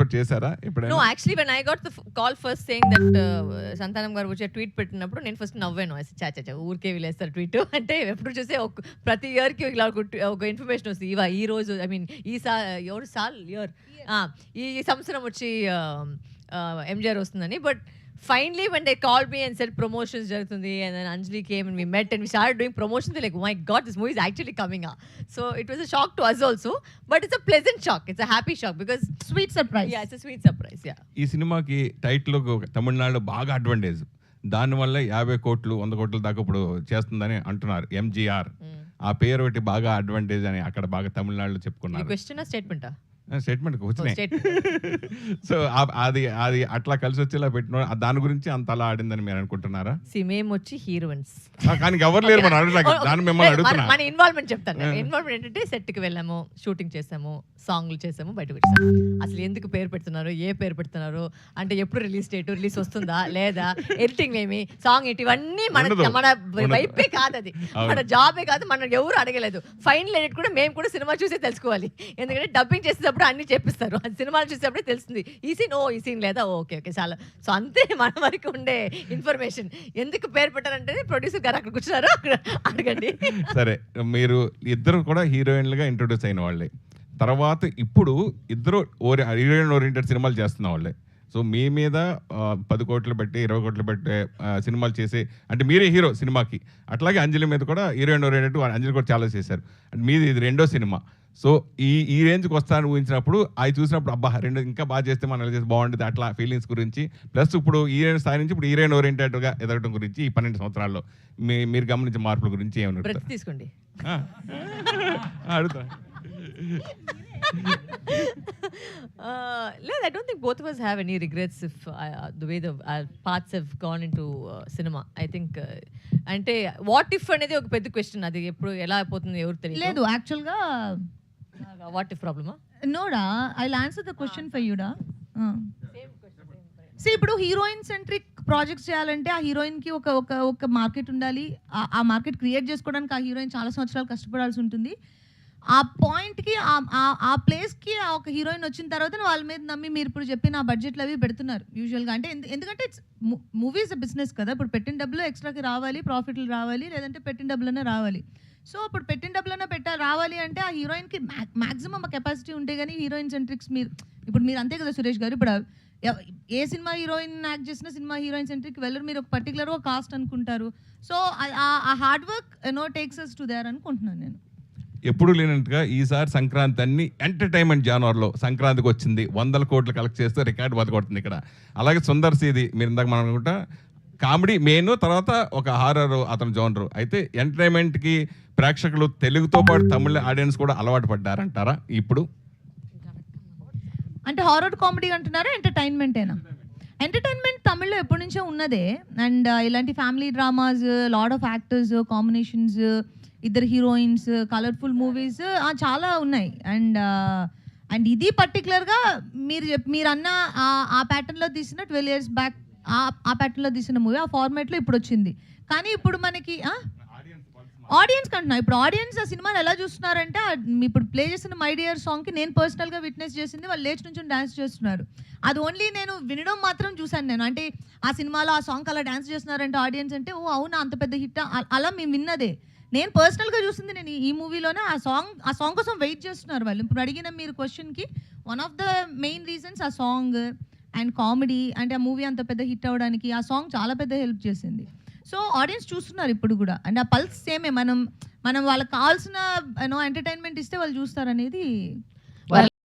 కూడా చేశారా ఎప్పుడైనా? No, actually when I got the call first saying that సంతానం గారు వచ్చే ట్వీట్ పెట్టినప్పుడు నేను ఫస్ట్ నవ్వాను. చాచా ఊరికే వీలేస్తారు ట్వీట్ అంటే ఎప్పుడు చూసే ప్రతి ఇయర్కి ఇలా ఒక ఇన్ఫర్మేషన్ వస్తుంది. ఈ రోజు ఐ మీన్ ఈ సంవత్సరం వచ్చి ఎంజిఆర్ వస్తుందని. But finally when they called me and said promotions జరుగుతుంది and then Anjali came and we met and we started doing promotions, they're like, oh my god, this movie is actually coming out. So it was a shock to us also, but it's a pleasant shock, it's a happy shock because sweet surprise. Yeah, it's a sweet surprise. Yeah, ఈ సినిమాకి title తమిళనాడులో బాగా advantage, దానివల్ల 50 కోట్లు 100 కోట్ల దాకా ఇప్పుడు చేస్తుందని అంటున్నారు. ఎంజిఆర్ ఆ పేరు ఒకటి బాగా అడ్వాంటేజ్ అని అక్కడ బాగా తమిళనాడులో చెప్పుకున్నారు. క్వశ్చన్ స్టేట్మెంటా? స్టేట్మెంట్ వచ్చినాయి. సో అది అది అట్లా కలిసి వచ్చేలా పెట్టిన దాని గురించి అంత అలా ఆడిందని మీరు అనుకుంటున్నారా? మేము వచ్చి హీరోయిన్స్ కానీ ఎవరు లేరు మన దాన్ని మిమ్మల్ని అడుగుతున్నా. మన ఇన్వాల్వ్మెంట్ చెప్తాను. ఇన్వాల్వ్మెంట్ ఏంటంటే సెట్కి వెళ్ళాము, షూటింగ్ చేసాము, సాంగ్లు చేసాము, బయటకు వచ్చాము. అసలు ఎందుకు పేరు పెడుతున్నారు, ఏ పేరు పెడుతున్నారు అంటే ఎప్పుడు రిలీజ్ డేట్, రిలీజ్ వస్తుందా లేదా, ఎడిటింగ్ ఏమి, సాంగ్ ఏంటి, ఇవన్నీ మన వైపే కాదు, అది మన జాబే కాదు, మనం ఎవరు అడగలేదు. ఫైనల్ ఎడిట్ కూడా మేము కూడా సినిమా చూసే తెలుసుకోవాలి. ఎందుకంటే డబ్బింగ్ చేసేటప్పుడు అన్ని చెప్పిస్తారు, అది సినిమాలు చూసేటప్పుడే తెలుస్తుంది. ఈ సీన్ లేదా, ఓకే చాలా. సో అంతే మన వరకు ఉండే ఇన్ఫర్మేషన్. ఎందుకు పేరు పెట్టారంటే ప్రొడ్యూసర్ గారు అక్కడ కూర్చున్నారు, అడగండి. సరే, మీరు ఇద్దరు కూడా హీరోయిన్లుగా ఇంట్రొడ్యూస్ అయిన వాళ్ళే, తర్వాత ఇప్పుడు ఇద్దరు హీరోయిన్ ఓరియంటెడ్ సినిమాలు చేస్తున్న వాళ్ళే. సో మీ మీద 10 కోట్లు పెట్టి 20 కోట్లు పెట్టి సినిమాలు చేసి అంటే మీరే హీరో సినిమాకి, అట్లాగే అంజలి మీద కూడా హీరోయిన్ ఓరియంటెడ్ అంజలి కూడా చాలా చేశారు. మీది ఇది 2వ సినిమా. సో ఈ రేంజ్కి వస్తానని ఊహించినప్పుడు అవి చూసినప్పుడు అబ్బా ఇంకా బాగా చేస్తే మనం ఎలా చేస్తే బాగుంటుంది అట్లా ఫీలింగ్స్ గురించి, ప్లస్ ఇప్పుడు హీరోయిన్ స్థాయి నుంచి ఇప్పుడు హీరోయిన్ ఓరియంటెడ్గా ఎదగడం గురించి ఈ 12 సంవత్సరాల్లో మీరు గమనించిన మార్పుల గురించి ఏమన్నా తీసుకోండి. అడుగుతా. I don't think both of us have any regrets if the way our paths have gone into cinema. I think అంటే వాట్ ఇఫ్ అనేది ఒక పెద్ద క్వశ్చన్, అది ఎప్పుడు ఎలా అయిపోతుంది ఎవరు తెలియదు. లేదు యాక్చువల్గా వాట్ ఇఫ్ ప్రాబ్లమా? నోడా, I'll answer the question for యూడా. సో ఇప్పుడు హీరోయిన్ సెంట్రిక్ ప్రాజెక్ట్స్ చేయాలంటే ఆ హీరోయిన్కి ఒక మార్కెట్ ఉండాలి. ఆ మార్కెట్ క్రియేట్ చేసుకోవడానికి ఆ హీరోయిన్ చాలా సంవత్సరాలు కష్టపడాల్సి ఉంటుంది. ఆ పాయింట్కి ఆ ప్లేస్కి ఒక హీరోయిన్ వచ్చిన తర్వాత వాళ్ళ మీద నమ్మి మీరు ఇప్పుడు చెప్పిన ఆ బడ్జెట్లు అవి పెడుతున్నారు యూజువల్గా. అంటే ఎందుకంటే మూవీస్ బిజినెస్ కదా, ఇప్పుడు పెట్టిన డబ్బులు ఎక్స్ట్రాకి రావాలి, ప్రాఫిట్లు రావాలి, లేదంటే పెట్టిన డబ్బులనే రావాలి. సో ఇప్పుడు పెట్టిన డబ్బులనే రావాలి అంటే ఆ హీరోయిన్కి మ్యాక్సిమం కెపాసిటీ ఉంటే కానీ హీరోయిన్ సెంట్రిక్స్ మీరు అంతే కదా సురేష్ గారు. ఇప్పుడు ఏ సినిమా హీరోయిన్ యాక్ట్ చేసినా సినిమా హీరోయిన్ సెంట్రిక్ వెళ్ళరు, మీరు ఒక పర్టికులర్ కాస్ట్ అనుకుంటారు. సో ఆ hard work takes us to there అనుకుంటున్నాను నేను. ఎప్పుడు లేనట్టుగా ఈసారి సంక్రాంతి అన్ని ఎంటర్టైన్మెంట్ జానర్లో సంక్రాంతికి వచ్చింది, 100 కోట్లు కలెక్ట్ చేస్తే రికార్డు బతకొడుతుంది ఇక్కడ. అలాగే సుందర్ సీది మీరు ఇందాక మనం అనుకుంటా కామెడీ మెయిన్, తర్వాత ఒక హారర్ అతను జోనరు. అయితే ఎంటర్టైన్మెంట్కి ప్రేక్షకులు తెలుగుతో పాటు తమిళ ఆడియన్స్ కూడా అలవాటు పడ్డారంటారా ఇప్పుడు? అంటే హారర్ కామెడీ అంటున్నారా, ఎంటర్టైన్మెంటేనా? ఎంటర్టైన్మెంట్ తమిళ్లో ఎప్పటి నుంచో ఉన్నదే. అండ్ ఇలాంటి family dramas, lot of actors, combinations, ఇద్దరు హీరోయిన్స్, కలర్ఫుల్ మూవీస్ చాలా ఉన్నాయి. అండ్ ఇది పర్టికులర్గా మీరు అన్న ఆ ప్యాటర్న్లో తీసిన 12 years బ్యాక్ ఆ ప్యాటర్న్లో తీసిన మూవీ ఆ ఫార్మాట్లో ఇప్పుడు వచ్చింది. కానీ ఇప్పుడు మనకి ఆడియన్స్ కంటున్నా, ఇప్పుడు ఆడియన్స్ ఆ సినిమాని ఎలా చూస్తున్నారంటే ఇప్పుడు ప్లే చేసిన మై డియర్ సాంగ్కి నేను పర్సనల్గా విట్నెస్ చేసింది, వాళ్ళు లేచి నుంచి డాన్స్ చేస్తున్నారు. అది ఓన్లీ నేను వినడం మాత్రం చూశాను నేను. అంటే ఆ సినిమాలో ఆ సాంగ్ అలా డాన్స్ చేస్తున్నారంటే ఆడియన్స్ అంటే ఓ అవునా అంత పెద్ద హిట్ అలా మేము విన్నదే. నేను పర్సనల్గా చూసింది నేను ఈ మూవీలోనే ఆ సాంగ్ కోసం వెయిట్ చేస్తున్నారు వాళ్ళు. ఇప్పుడు అడిగిన మీరు క్వశ్చన్కి one of the main reasons ఆ సాంగ్ అండ్ కామెడీ. అంటే ఆ మూవీ అంత పెద్ద హిట్ అవ్వడానికి ఆ సాంగ్ చాలా పెద్ద హెల్ప్ చేసింది. సో ఆడియన్స్ చూస్తున్నారు ఇప్పుడు కూడా. అండ్ ఆ పల్స్ సేమే, మనం వాళ్ళకి కావాల్సిన ఎంటర్టైన్మెంట్ ఇస్తే వాళ్ళు చూస్తారు అనేది